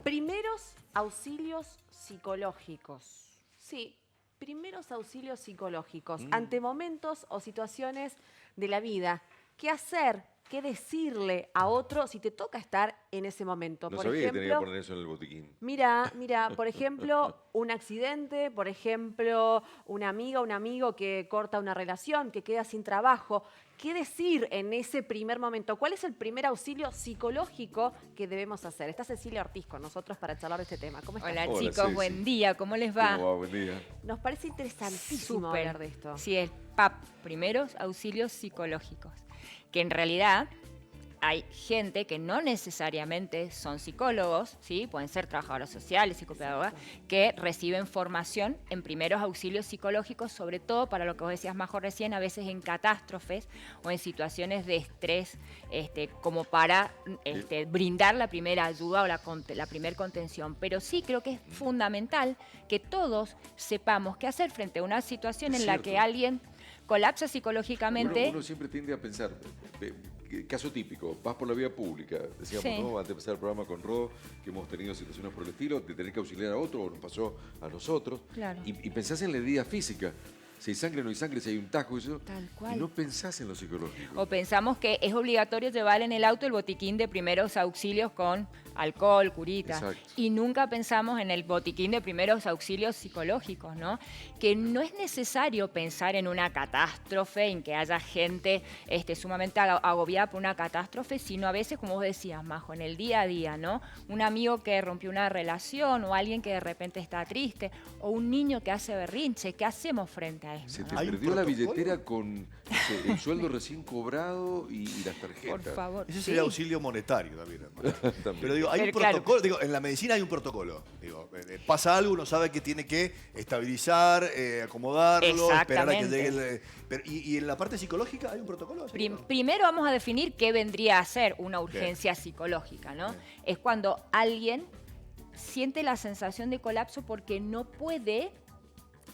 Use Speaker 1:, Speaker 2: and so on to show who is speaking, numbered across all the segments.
Speaker 1: Primeros auxilios psicológicos. Sí, primeros auxilios psicológicos ante momentos o situaciones de la vida. ¿Qué hacer? ¿Qué decirle a otro si te toca estar en ese momento?
Speaker 2: No
Speaker 1: Por
Speaker 2: sabía que tenía que
Speaker 1: ejemplo,
Speaker 2: poner eso en el botiquín.
Speaker 1: mira, por ejemplo, un accidente, por ejemplo, una amiga, un amigo que corta una relación, que queda sin trabajo. ¿Qué decir en ese primer momento? ¿Cuál es el primer auxilio psicológico que debemos hacer? Está Cecilia Ortiz con nosotros para charlar de este tema. ¿Cómo estás?
Speaker 3: Hola
Speaker 2: Hola,
Speaker 3: chicos,
Speaker 2: Ceci.
Speaker 3: buen día, ¿cómo les
Speaker 2: ¿Cómo
Speaker 3: va?
Speaker 2: va? Buen día.
Speaker 1: Nos parece interesantísimo
Speaker 3: Súper.
Speaker 1: hablar de esto.
Speaker 3: Sí, el PAP, primeros auxilios psicológicos, que en realidad hay gente que no necesariamente son psicólogos, ¿sí? Pueden ser trabajadoras sociales, psicopedagogas, que reciben formación en primeros auxilios psicológicos, sobre todo para lo que vos decías, Majo, recién, a veces en catástrofes o en situaciones de estrés, como para brindar la primera ayuda o la primera contención. Pero sí creo que es fundamental que todos sepamos qué hacer frente a una situación
Speaker 2: Es
Speaker 3: en la
Speaker 2: cierto.
Speaker 3: que alguien colapsa psicológicamente.
Speaker 2: Uno siempre tiende a pensar, caso típico, vas por la vía pública, decíamos,
Speaker 3: Sí.
Speaker 2: ¿no? Antes de empezar el programa con Ro, que hemos tenido situaciones por el estilo, de tener que auxiliar a otro, o nos pasó a nosotros,
Speaker 3: Claro.
Speaker 2: y pensás en la herida física, si hay sangre o no hay sangre, si hay un tajo, eso,
Speaker 3: Tal cual.
Speaker 2: y no pensás en lo psicológico.
Speaker 3: O pensamos que es obligatorio llevar en el auto el botiquín de primeros auxilios con alcohol, curita.
Speaker 2: Exacto.
Speaker 3: Y nunca pensamos en el botiquín de primeros auxilios psicológicos, ¿no? Que no es necesario pensar en una catástrofe, en que haya gente sumamente agobiada por una catástrofe, sino a veces, como vos decías, Majo, en el día a día, ¿no? Un amigo que rompió una relación, o alguien que de repente está triste, o un niño que hace berrinche. ¿Qué hacemos frente a
Speaker 2: Se
Speaker 3: eso?
Speaker 2: te
Speaker 3: ¿no?
Speaker 4: ¿Hay un
Speaker 2: perdió la
Speaker 4: protocolo?
Speaker 2: billetera con el sueldo recién cobrado y las tarjetas.
Speaker 3: Por favor.
Speaker 4: Ese
Speaker 3: Sí.
Speaker 4: sería auxilio monetario también. ¿no?
Speaker 2: También.
Speaker 4: Pero digo, hay
Speaker 3: Pero
Speaker 4: un
Speaker 3: claro.
Speaker 4: protocolo, digo, en la medicina hay un protocolo. Digo, pasa algo, uno sabe que tiene que estabilizar, acomodarlo, esperar a que
Speaker 3: Exactamente.
Speaker 4: llegue el. Y en la parte psicológica hay un protocolo. ¿Sí?
Speaker 3: Primero vamos a definir qué vendría a ser una urgencia psicológica, ¿no?
Speaker 4: Bien.
Speaker 3: Es cuando alguien siente la sensación de colapso porque no puede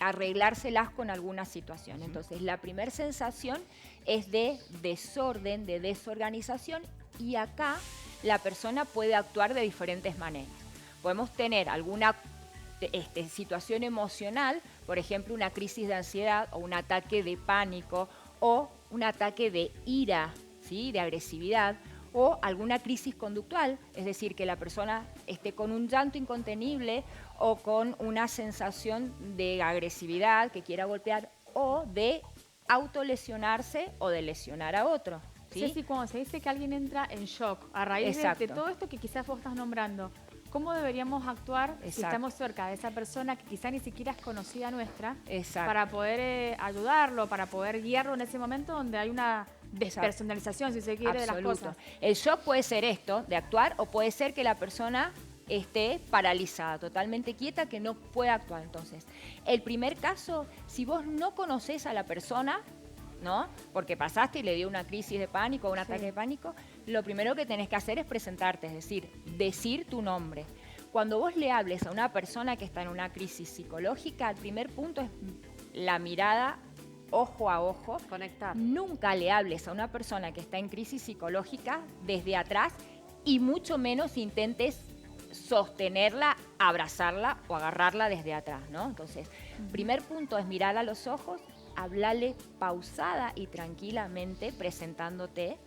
Speaker 3: arreglárselas con alguna situación. Entonces, la primera sensación es de desorden, de desorganización, y acá la persona puede actuar de diferentes maneras. Podemos tener alguna situación emocional, por ejemplo, una crisis de ansiedad o un ataque de pánico o un ataque de ira, ¿sí? De agresividad, o alguna crisis conductual, es decir, que la persona esté con un llanto incontenible o con una sensación de agresividad, que quiera golpear, o de autolesionarse o de lesionar a otro. ¿sí?
Speaker 5: Ceci, cuando se dice que alguien entra en shock a raíz de
Speaker 3: Exacto.
Speaker 5: todo esto que quizás vos estás nombrando, ¿cómo deberíamos actuar si
Speaker 3: Exacto.
Speaker 5: estamos cerca de esa persona que quizás ni siquiera es conocida nuestra
Speaker 3: Exacto.
Speaker 5: para poder ayudarlo, para poder guiarlo en ese momento donde hay una despersonalización, si se quiere, de las
Speaker 3: Absoluto.
Speaker 5: cosas?
Speaker 3: El shock puede ser esto, de actuar, o puede ser que la persona esté paralizada, totalmente quieta, que no pueda actuar. Entonces, el primer caso, si vos no conocés a la persona, ¿no? Porque pasaste y le dio una crisis de pánico o un ataque de pánico, lo primero que tenés que hacer es presentarte, es decir, decir tu nombre. Cuando vos le hables a una persona que está en una crisis psicológica, el primer punto es la mirada ojo a ojo.
Speaker 1: Conectar.
Speaker 3: Nunca le hables a una persona que está en crisis psicológica desde atrás, y mucho menos intentes sostenerla, abrazarla o agarrarla desde atrás, ¿no? Entonces, primer punto es mirar a los ojos, hablarle pausada y tranquilamente, presentándote.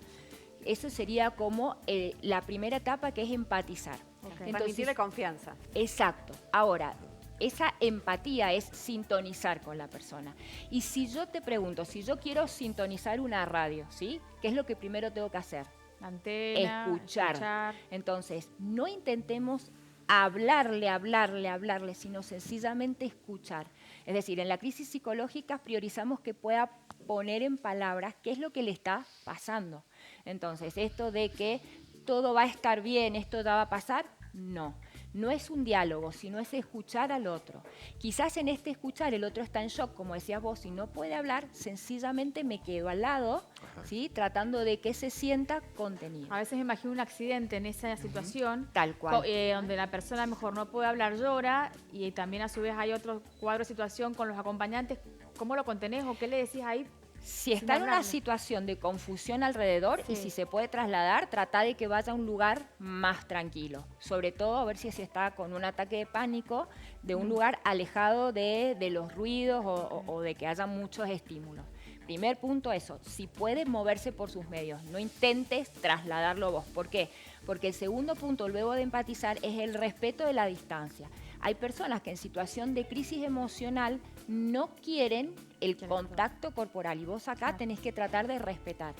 Speaker 3: Eso sería como la primera etapa, que es empatizar.
Speaker 1: Transmitirle confianza.
Speaker 3: Exacto. Ahora, esa empatía es sintonizar con la persona. Y si yo te pregunto, si yo quiero sintonizar una radio, ¿sí? ¿Qué es lo que primero tengo que hacer?
Speaker 5: La antena,
Speaker 3: Escuchar. Entonces, no intentemos hablarle, sino sencillamente escuchar. Es decir, en la crisis psicológica priorizamos que pueda poner en palabras qué es lo que le está pasando. Entonces, esto de que todo va a estar bien, esto ya va a pasar, no. No es un diálogo, sino es escuchar al otro. Quizás en este escuchar el otro está en shock, como decías vos, y no puede hablar, sencillamente me quedo al lado, ¿sí? Tratando de que se sienta contenido.
Speaker 5: A veces me imagino un accidente en esa situación,
Speaker 3: Tal cual.
Speaker 5: donde la persona mejor no puede hablar, llora, y también a su vez hay otro cuadro de situación con los acompañantes. ¿Cómo lo contenés o qué le decís ahí
Speaker 3: Si está en una
Speaker 5: hablarle.
Speaker 3: situación de confusión alrededor y
Speaker 5: Sí.
Speaker 3: si se puede trasladar, trata de que vaya a un lugar más tranquilo. Sobre todo a ver si está con un ataque de pánico, de un lugar alejado de los ruidos o de que haya muchos estímulos. Primer punto, eso, si puede moverse por sus medios, no intentes trasladarlo vos. ¿Por qué? Porque el segundo punto, luego de empatizar, es el respeto de la distancia. Hay personas que en situación de crisis emocional no quieren el contacto corporal y vos acá tenés que tratar de respetar.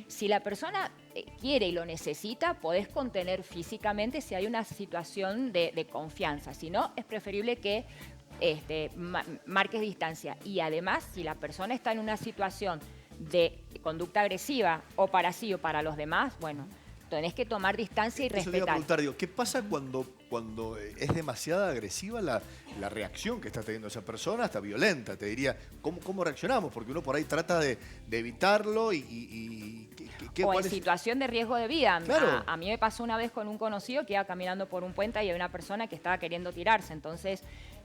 Speaker 3: Si la persona quiere y lo necesita, podés contener físicamente si hay una situación de confianza. Si no, es preferible que marques distancia. Y además, si la persona está en una situación de conducta agresiva o para sí o para los demás, bueno, tenés que tomar distancia y
Speaker 4: Eso te iba a
Speaker 3: respetar.
Speaker 4: preguntar, digo, ¿qué pasa cuando es demasiado agresiva la reacción que está teniendo esa persona, hasta violenta? Te diría, ¿cómo reaccionamos? Porque uno por ahí trata de evitarlo y
Speaker 3: O
Speaker 4: ¿cuál
Speaker 3: en
Speaker 4: es?
Speaker 3: situación de riesgo de vida.
Speaker 4: Claro.
Speaker 3: A mí me pasó una vez con un conocido que iba caminando por un puente y había una persona que estaba queriendo tirarse. Entonces,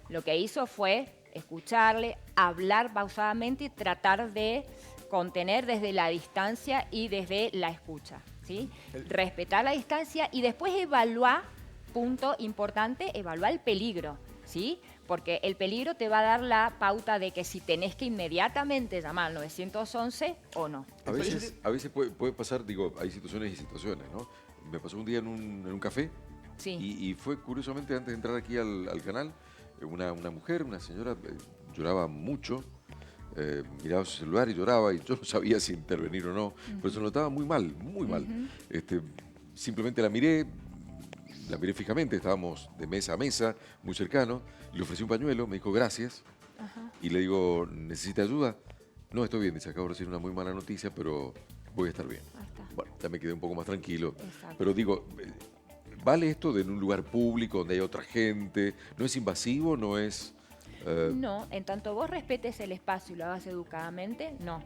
Speaker 3: lo que hizo fue escucharle, hablar pausadamente y tratar de contener desde la distancia y desde la escucha, ¿sí? Respetar la distancia y después evaluar, punto importante, evaluar el peligro, ¿sí? Porque el peligro te va a dar la pauta de que si tenés que inmediatamente llamar al 911 o no.
Speaker 2: A veces puede pasar, digo, hay situaciones y situaciones, ¿no? Me pasó un día en un café
Speaker 3: Sí.
Speaker 2: y fue curiosamente antes de entrar aquí al canal, una mujer, una señora, lloraba mucho, miraba su celular y lloraba y yo no sabía si intervenir o no, pero se notaba muy mal, muy mal. Simplemente la miré fijamente, estábamos de mesa a mesa, muy cercano, le ofrecí un pañuelo, me dijo gracias, y le digo, ¿necesita ayuda? No, estoy bien, dice, acabo de recibir una muy mala noticia, pero voy a estar bien.
Speaker 3: Ahí está.
Speaker 2: Bueno, ya me quedé un poco más tranquilo.
Speaker 3: Exacto.
Speaker 2: Pero digo, ¿vale esto de en un lugar público donde hay otra gente? ¿No es invasivo? ¿No es...?
Speaker 3: No, en tanto vos respetes el espacio y lo hagas educadamente, no.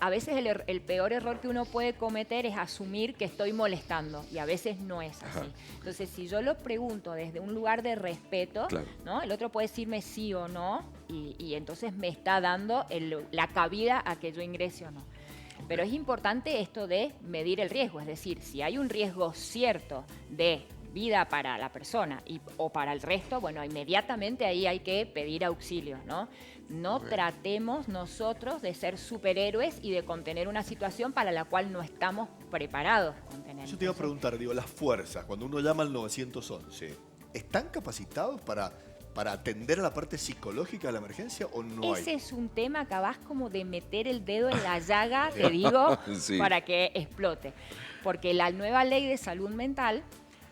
Speaker 3: A veces el peor error que uno puede cometer es asumir que estoy molestando y a veces no es así.
Speaker 2: Ajá.
Speaker 3: Entonces, si yo lo pregunto desde un lugar de respeto,
Speaker 2: Claro.
Speaker 3: ¿no? El otro puede decirme sí o no y entonces me está dando la cabida a que yo ingrese o no. Pero es importante esto de medir el riesgo, es decir, si hay un riesgo cierto de vida para la persona o para el resto, bueno, inmediatamente ahí hay que pedir auxilio, ¿no? No tratemos nosotros de ser superhéroes y de contener una situación para la cual no estamos preparados a contener.
Speaker 4: Yo te iba a preguntar, digo, las fuerzas, cuando uno llama al 911, ¿están capacitados para atender a la parte psicológica de la emergencia o no
Speaker 3: Ese
Speaker 4: hay?
Speaker 3: es un tema, acabás como de meter el dedo en la llaga, te digo,
Speaker 2: Sí.
Speaker 3: para que explote. Porque la nueva ley de salud mental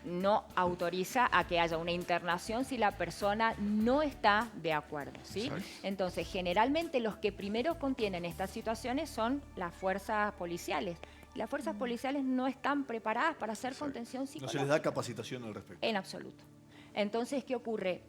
Speaker 3: no autoriza a que haya una internación si la persona no está de acuerdo, ¿sí?
Speaker 4: Exacto.
Speaker 3: Entonces, generalmente los que primero contienen estas situaciones son las fuerzas policiales. Las fuerzas policiales no están preparadas para hacer contención
Speaker 4: No
Speaker 3: psicológica.
Speaker 4: se les da capacitación al respecto.
Speaker 3: En absoluto. Entonces, ¿qué ocurre?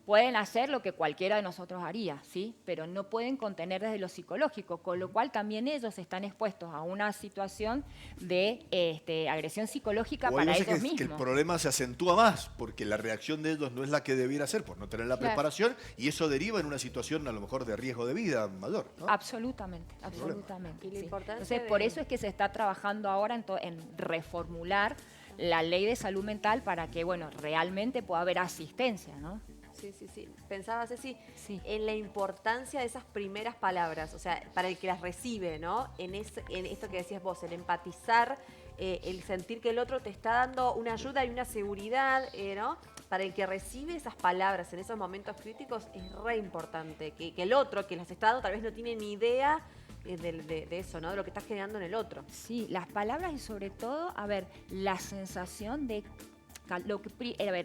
Speaker 3: Pueden hacer lo que cualquiera de nosotros haría, ¿sí? Pero no pueden contener desde lo psicológico, con lo cual también ellos están expuestos a una situación de agresión psicológica
Speaker 4: O hay
Speaker 3: para
Speaker 4: veces
Speaker 3: ellos
Speaker 4: que el
Speaker 3: mismos.
Speaker 4: problema se acentúa más porque la reacción de ellos no es la que debiera ser por no tener la
Speaker 3: Claro.
Speaker 4: preparación y eso deriva en una situación a lo mejor de riesgo de vida mayor, ¿no?
Speaker 3: Absolutamente, absolutamente.
Speaker 1: Y la
Speaker 3: sí.
Speaker 1: importancia
Speaker 3: Entonces,
Speaker 1: de-
Speaker 3: por eso es que se está trabajando ahora en reformular la ley de salud mental para que, bueno, realmente pueda haber asistencia, ¿no?
Speaker 1: Sí, sí, sí. Pensaba, Ceci,
Speaker 3: Sí.
Speaker 1: en la importancia de esas primeras palabras, o sea, para el que las recibe, ¿no? En esto que decías vos, el empatizar, el sentir que el otro te está dando una ayuda y una seguridad, ¿no? Para el que recibe esas palabras en esos momentos críticos es re importante. Que el otro que las está dando tal vez no tiene ni idea de eso, ¿no? De lo que estás generando en el otro.
Speaker 3: Sí, las palabras y sobre todo, a ver, la sensación de...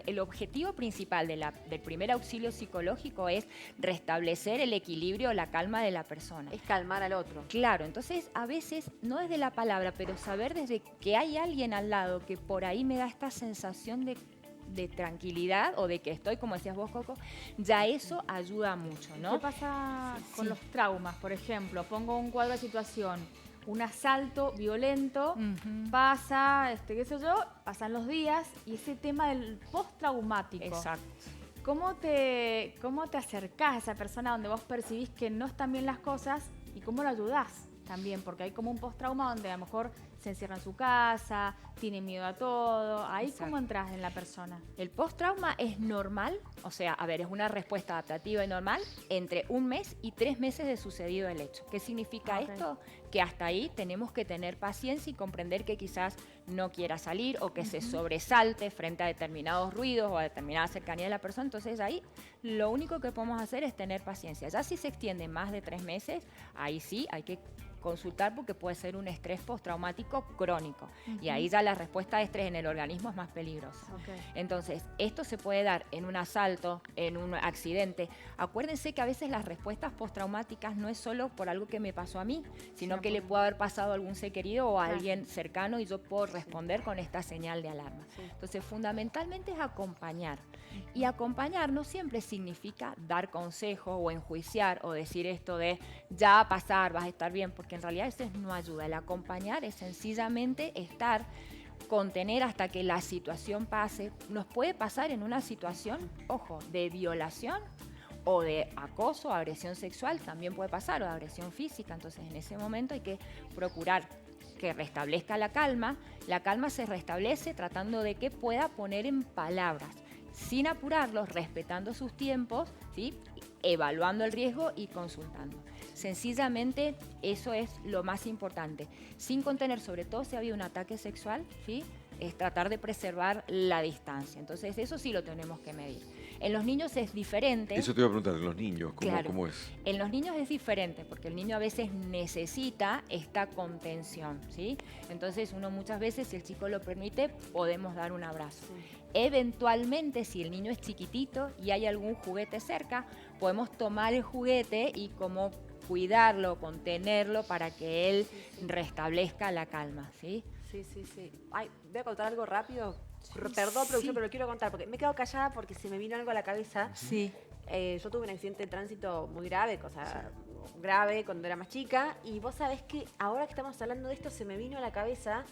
Speaker 3: el objetivo principal del primer auxilio psicológico es restablecer el equilibrio, la calma de la persona.
Speaker 1: Es calmar al otro.
Speaker 3: Claro, entonces a veces no desde la palabra, pero saber desde que hay alguien al lado que por ahí me da esta sensación de tranquilidad o de que estoy, como decías vos, Coco, ya eso ayuda mucho, ¿no?
Speaker 5: ¿Qué pasa con
Speaker 3: Sí.
Speaker 5: los traumas? Por ejemplo, pongo un cuadro de situación, un asalto violento,
Speaker 3: Ujú.
Speaker 5: pasa, qué sé yo, pasan los días y ese tema del postraumático.
Speaker 3: Exacto.
Speaker 5: ¿Cómo te acercás a esa persona donde vos percibís que no están bien las cosas y cómo lo ayudás también, porque hay como un post-trauma donde a lo mejor se encierra en su casa, tiene miedo a todo. Ahí,
Speaker 3: Exacto.
Speaker 5: ¿cómo entras en la persona?
Speaker 3: El post-trauma es normal, o sea, a ver, es una respuesta adaptativa y normal entre 1 mes y 3 meses de sucedido el hecho. ¿Qué significa
Speaker 5: Ok.
Speaker 3: esto? Que hasta ahí tenemos que tener paciencia y comprender que quizás no quiera salir o que se sobresalte frente a determinados ruidos o a determinada cercanía de la persona. Entonces ahí lo único que podemos hacer es tener paciencia. Ya si se extiende más de 3 meses, ahí sí hay que consultar porque puede ser un estrés postraumático crónico. Y ahí ya la respuesta de estrés en el organismo es más peligrosa.
Speaker 5: Ok.
Speaker 3: Entonces, esto se puede dar en un asalto, en un accidente. Acuérdense que a veces las respuestas postraumáticas no es solo por algo que me pasó a mí, sino que le puede haber pasado a algún ser querido o a
Speaker 5: Claro.
Speaker 3: alguien cercano y yo puedo responder con esta señal de alarma. Entonces, fundamentalmente es acompañar. Y acompañar no siempre significa dar consejos o enjuiciar o decir esto de ya va a pasar, vas a estar bien, porque en realidad eso no ayuda. El acompañar es sencillamente estar, contener hasta que la situación pase. Nos puede pasar en una situación, ojo, de violación o de acoso, agresión sexual, también puede pasar, o de agresión física. Entonces, en ese momento hay que procurar que restablezca la calma. La calma se restablece tratando de que pueda poner en palabras, sin apurarlos, respetando sus tiempos, ¿sí? Evaluando el riesgo y consultando. Sencillamente eso es lo más importante. Sin contener, sobre todo si había un ataque sexual, ¿sí? Es tratar de preservar la distancia. Entonces eso sí lo tenemos que medir. En los niños es diferente.
Speaker 2: Eso te iba a preguntar, en los niños,
Speaker 3: Claro.
Speaker 2: ¿cómo es?
Speaker 3: En los niños es diferente porque el niño a veces necesita esta contención, ¿sí? Entonces uno muchas veces, si el chico lo permite, podemos dar un abrazo. Eventualmente, si el niño es chiquitito y hay algún juguete cerca, podemos tomar el juguete y como cuidarlo, contenerlo para que él restablezca la calma, ¿sí?
Speaker 1: Sí. Ay, voy a contar algo rápido. Perdón, producción,
Speaker 3: Sí.
Speaker 1: pero lo quiero contar porque me he quedado callada porque se me vino algo a la cabeza.
Speaker 3: Sí.
Speaker 1: Yo tuve un accidente de tránsito muy grave, cosa grave cuando era más chica. Y vos sabés que ahora que estamos hablando de esto, se me vino a la cabeza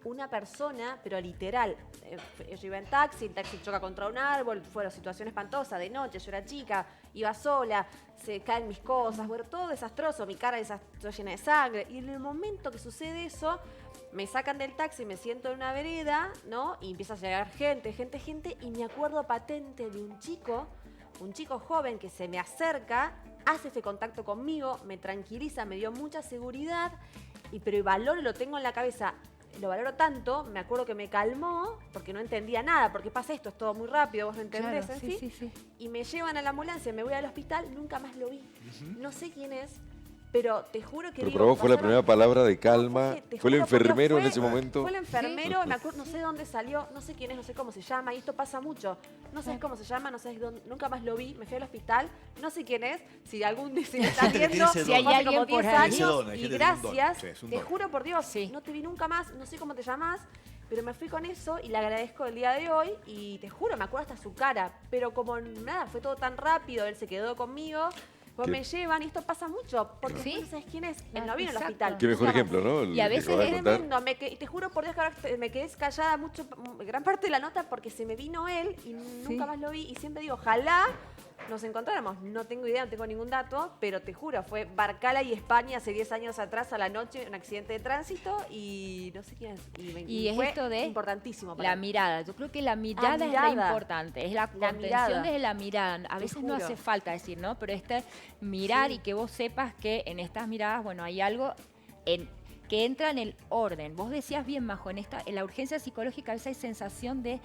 Speaker 1: una persona, pero literal. Yo iba en taxi, el taxi choca contra un árbol, fue una situación espantosa, de noche, yo era chica, iba sola, se caen mis cosas, bueno, todo desastroso, mi cara llena de sangre. Y en el momento que sucede eso, me sacan del taxi, me siento en una vereda, ¿no? Y empieza a llegar gente, y me acuerdo patente de un chico joven que se me acerca, hace ese contacto conmigo, me tranquiliza, me dio mucha seguridad, pero el valor lo tengo en la cabeza. Lo valoro tanto, me acuerdo que me calmó, porque no entendía nada, porque pasa esto, es todo muy rápido, vos lo entendés
Speaker 3: Claro,
Speaker 1: en sí. Y me llevan a la ambulancia, me voy al hospital, nunca más lo vi. No sé quién es, pero te juro que
Speaker 2: Pero
Speaker 1: digo,
Speaker 2: para vos fue la
Speaker 1: pasaron-
Speaker 2: primera palabra de calma,
Speaker 1: Jorge, te
Speaker 2: fue el
Speaker 1: juro por Dios,
Speaker 2: enfermero en
Speaker 1: fue-
Speaker 2: ese momento.
Speaker 1: Fue el enfermero, me acuerdo, no sé dónde salió, no sé quién es, no sé cómo se llama, y esto pasa mucho. No sé cómo se llama, no sé dónde, nunca más lo vi, me fui al hospital, no sé quién es, si algún día se me está
Speaker 4: Gente que tiene
Speaker 1: viendo,
Speaker 4: ese
Speaker 3: Si hay
Speaker 4: don.
Speaker 1: hace como
Speaker 3: alguien por
Speaker 1: 10
Speaker 3: ahí.
Speaker 4: Ese
Speaker 1: años,
Speaker 4: don, hay
Speaker 1: y
Speaker 4: gente que tiene un don.
Speaker 1: gracias,
Speaker 4: Sí, es un
Speaker 1: te
Speaker 4: don.
Speaker 1: juro por Dios,
Speaker 3: Sí.
Speaker 1: no te vi nunca más, no sé cómo te llamas, pero me fui con eso y le agradezco el día de hoy y te juro, me acuerdo hasta su cara, pero como nada, fue todo tan rápido, él se quedó conmigo. Pues
Speaker 2: Qué-
Speaker 1: me llevan y esto pasa mucho, porque
Speaker 3: Sí.
Speaker 1: después no sabes quién es, él
Speaker 3: Ah,
Speaker 1: no vino al
Speaker 3: exacto.
Speaker 1: hospital.
Speaker 2: Qué mejor
Speaker 1: O sea,
Speaker 2: ejemplo, ¿no? El
Speaker 3: Y a
Speaker 2: que
Speaker 3: veces
Speaker 2: acabas de
Speaker 3: es
Speaker 2: contar.
Speaker 1: tremendo, y te juro por Dios que ahora me quedé callada mucho, gran parte de la nota porque se me vino él y nunca más lo vi y siempre digo, ojalá nos encontráramos. No tengo idea, no tengo ningún dato, pero te juro, fue Barcala y España hace 10 años atrás a la noche, un accidente de tránsito y no sé quién es.
Speaker 3: Y es
Speaker 1: fue
Speaker 3: esto de
Speaker 1: importantísimo para
Speaker 3: la
Speaker 1: mí.
Speaker 3: mirada. Yo creo que la mirada es
Speaker 1: mirada.
Speaker 3: la importante, es la contención
Speaker 1: mirada.
Speaker 3: desde la mirada. A veces no
Speaker 1: juro.
Speaker 3: hace falta decir, ¿no? Pero mirar
Speaker 1: Sí.
Speaker 3: y que vos sepas que en estas miradas, bueno, hay algo que entra en el orden. Vos decías bien, Majo, en la urgencia psicológica a veces hay sensación de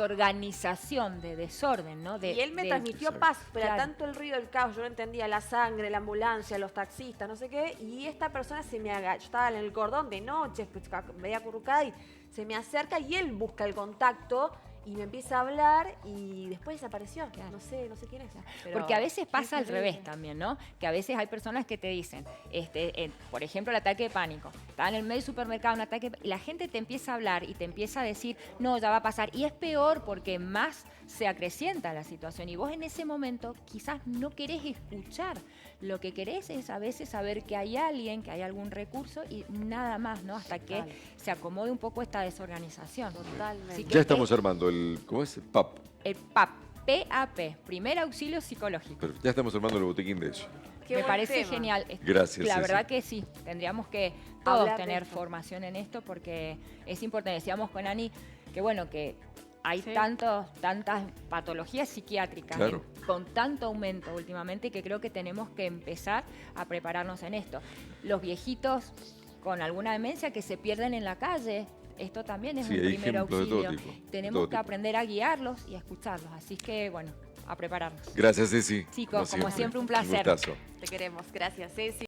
Speaker 3: desorganización, de desorden, ¿no?
Speaker 1: Y él me transmitió
Speaker 2: Exacto.
Speaker 1: paz, pero
Speaker 3: Claro.
Speaker 1: tanto el ruido, el caos, yo no entendía la sangre, la ambulancia, los taxistas, no sé qué, y esta persona se me yo estaba en el cordón de noche, pues, veía acurrucada y se me acerca y él busca el contacto y me empieza a hablar y después desapareció.
Speaker 3: Claro.
Speaker 1: No sé quién es. pero
Speaker 3: Porque a veces
Speaker 1: es
Speaker 3: pasa al
Speaker 1: terrible.
Speaker 3: revés también, ¿no? Que a veces hay personas que te dicen, por ejemplo, el ataque de pánico. Estaba en el medio del supermercado, un ataque, y la gente te empieza a hablar y te empieza a decir, no, ya va a pasar. Y es peor porque más se acrecienta la situación. Y vos en ese momento quizás no querés escuchar. Lo que querés es a veces saber que hay alguien, que hay algún recurso y nada más, ¿no? Hasta que
Speaker 1: Total.
Speaker 3: se acomode un poco esta desorganización.
Speaker 1: Totalmente.
Speaker 3: Así que
Speaker 2: Ya estamos armando el, ¿cómo es? PAP.
Speaker 3: el PAP, PAP, Primer Auxilio Psicológico.
Speaker 2: Pero ya estamos armando el botiquín de eso.
Speaker 1: Qué
Speaker 3: Me
Speaker 1: buen
Speaker 3: parece
Speaker 1: tema.
Speaker 3: genial.
Speaker 2: Gracias,
Speaker 3: La
Speaker 2: Ceci.
Speaker 3: verdad que sí, tendríamos que todos
Speaker 1: Hablar de
Speaker 3: tener
Speaker 1: esto.
Speaker 3: formación en esto porque es importante. Decíamos con Ani que bueno, que hay
Speaker 5: Sí.
Speaker 3: tantas patologías psiquiátricas
Speaker 2: Claro.
Speaker 3: con tanto aumento últimamente que creo que tenemos que empezar a prepararnos en esto. Los viejitos con alguna demencia que se pierden en la calle, esto también es
Speaker 2: Sí,
Speaker 3: un
Speaker 2: hay
Speaker 3: primer
Speaker 2: ejemplos de todo
Speaker 3: auxilio.
Speaker 2: tipo, de
Speaker 3: Tenemos
Speaker 2: todo
Speaker 3: que
Speaker 2: tipo.
Speaker 3: aprender a guiarlos y a escucharlos. Así que bueno, a prepararnos.
Speaker 2: Gracias, Ceci.
Speaker 3: Chicos, como siempre, un placer.
Speaker 2: Un gustazo.
Speaker 1: Te queremos. Gracias, Ceci.